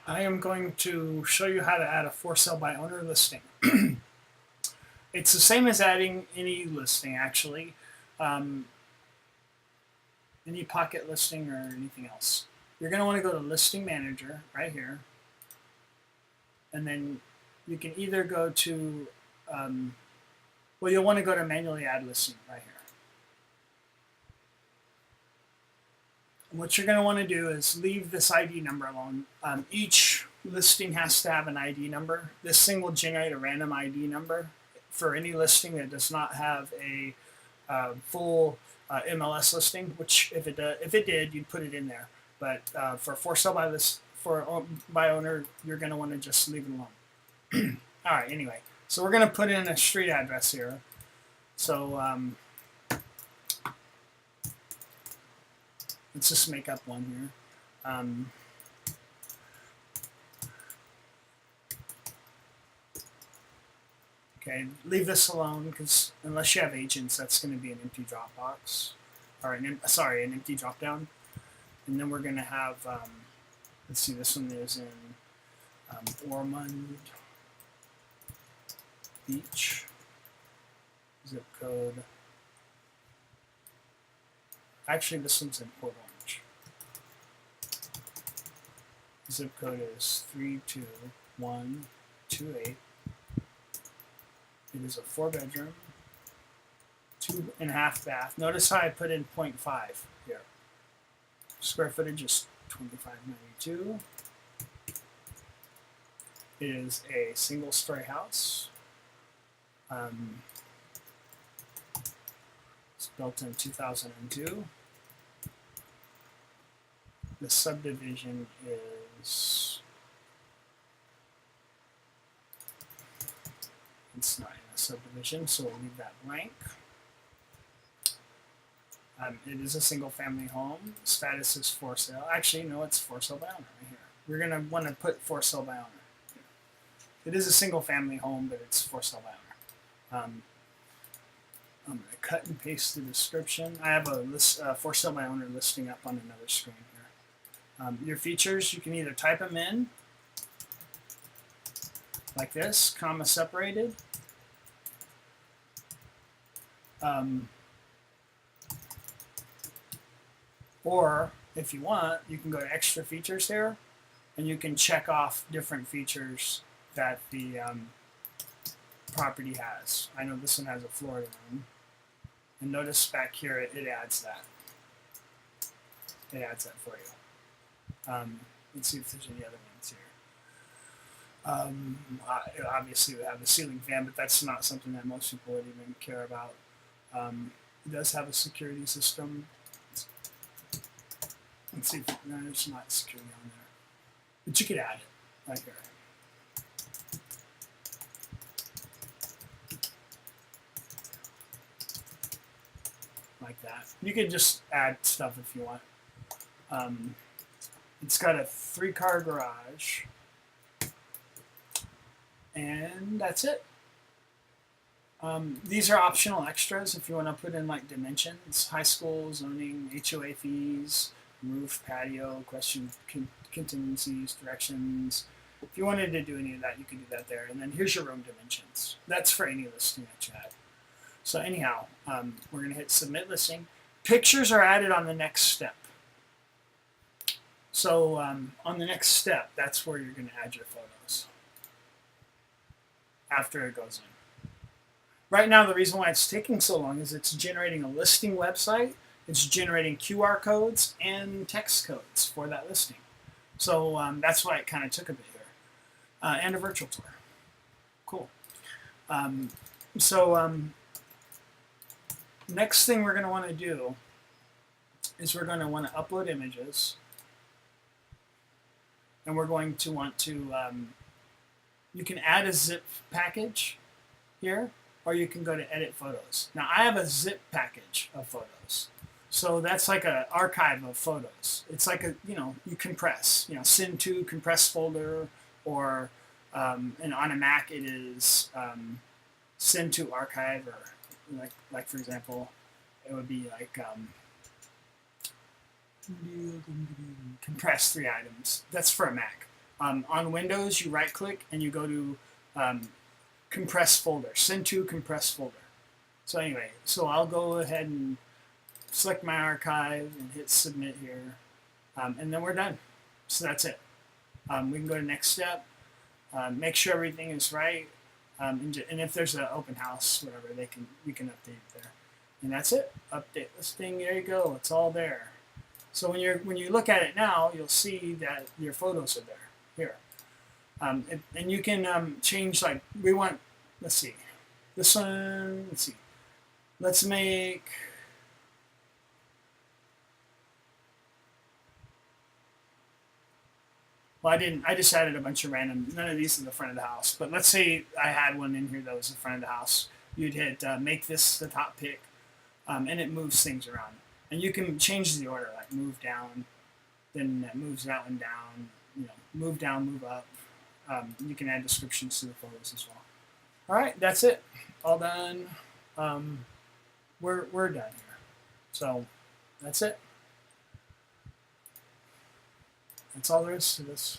I am going to show you how to add a for sale by owner listing. It's the same as adding any listing, actually, um, any pocket listing or anything else. You're going to want to go to Listing Manager right here, and then you can either go to, well, you'll want to go to Manually Add Listing right here. And what you're going to want to do is leave this ID number alone. Each listing has to have an ID number. This thing will generate a random ID number for any listing that does not have a full MLS listing. Which, if it did, you'd put it in there. But for sale by by owner, you're going to want to just leave it alone. All right. Anyway, so we're going to put in a street address here. So let's just make up one here. Okay, leave this alone because unless you have agents, that's going to be an empty Dropbox, or an empty drop down. And then we're going to have, let's see, this one is in Ormond Beach, zip code. Actually, this one's in Port Orange. Zip code is 32128. It is a 4-bedroom, 2.5 bath. Notice how I put in 0.5 here. Square footage is 2592. It is a single-story house. It's built in 2002. The subdivision is, it's not in a subdivision, so we'll leave that blank. It is a single-family home. Status is for sale. Actually, no, it's for sale by owner right here. We're going to want to put for sale by owner. It is a single-family home, but it's for sale by owner. I'm going to cut and paste the description. I have a for sale by owner listing up on another screen here. Your features, you can either type them in like this, comma separated. Or if you want, you can go to extra features here, and you can check off different features that the property has. I know this one has a Florida room, and notice back here it adds that. It adds that for you. Let's see if there's any other ones here. Obviously, we have a ceiling fan, but that's not something that most people would even care about. It does have a security system. Let's see if no, there's not security on there, but you could add it right here. Like that. You could just add stuff if you want. It's got a 3-car garage, and that's it. These are optional extras if you want to put in like dimensions, high school, zoning, HOA fees, roof, patio, question contingencies, directions. If you wanted to do any of that, you could do that there. And then here's your room dimensions. That's for any listing that you had. So anyhow, we're going to hit submit listing. Pictures are added on the next step. So on the next step, that's where you're going to add your photos after it goes in. Right now, the reason why it's taking so long is it's generating a listing website. It's generating QR codes and text codes for that listing. So that's why it kind of took a bit here. And a virtual tour. Cool. Next thing we're going to want to do is we're going to want to upload images. And we're going to want to, you can add a zip package here, or you can go to edit photos. Now I have a zip package of photos. So that's like an archive of photos. It's like you compress, send to compress folder, or, and on a Mac it is send to archive, or like for example, it would be like compress 3 items. That's for a Mac. On Windows, you right click and you go to compress folder, send to compress folder. So anyway, so I'll go ahead and select my archive and hit submit here, and then we're done. So that's it. We can go to next step, make sure everything is right, and if there's an open house, whatever, we can update there, and that's it. Update listing. There you go. It's all there. So when you look at it now, you'll see that your photos are there here, and you can change, like we want. Let's see, this one. Let's see. Let's make. Well, I didn't. I just added a bunch of random. None of these in the front of the house. But let's say I had one in here that was in front of the house. You'd hit make this the top pick, and it moves things around. And you can change the order, like move down, then it moves that one down. You know, move down, move up. You can add descriptions to the photos as well. All right, that's it. All done. We're done here. So that's it. That's all there is to this.